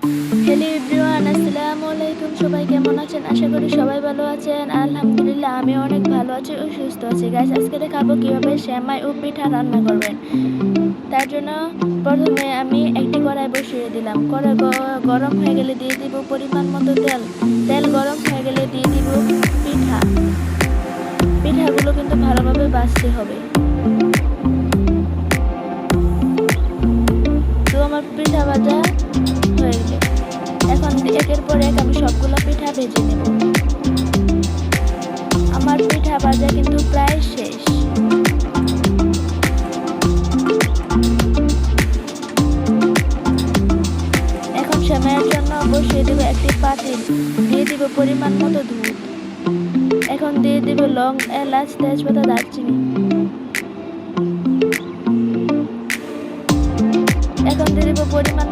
Hello everyone, আসসালামু আলাইকুম। সবাই কেমন আছেন? আশা করি সবাই ভালো আছেন। আলহামদুলিল্লাহ আমি অনেক ভালো আছি ও সুস্থ আছি। গাইস, আজকে দেখাবো কিভাবে সেমাই ও পিঠা রান্না করবেন। তার জন্য প্রথমে আমি একটি কড়াই বসিয়ে দিলাম। কড়াই গরম হয়ে গেলে দিয়ে দিব পরিমাণ মতো তেল। তেল গরম হয়ে গেলে দিয়ে দিব পিঠাগুলো কিন্তু ভালোভাবে ভাজতে হবে। তো আমার পিঠা ভাজা হয়ে গেলে এখন একের পর এক আমি সবগুলো পিঠা ভেজে নেব। আমার পিঠা ভাজা কিন্তু প্রায় শেষ। এখন সেমাইয়ের জন্য বসিয়ে দেব একটি পাতিল। দিয়ে দিব পরিমাণ মতো দুধ। এখন দিয়ে দিব লং, এলাচ, তেজপাতা, দারচিনি। এখন দিয়ে দিব পরিমাণ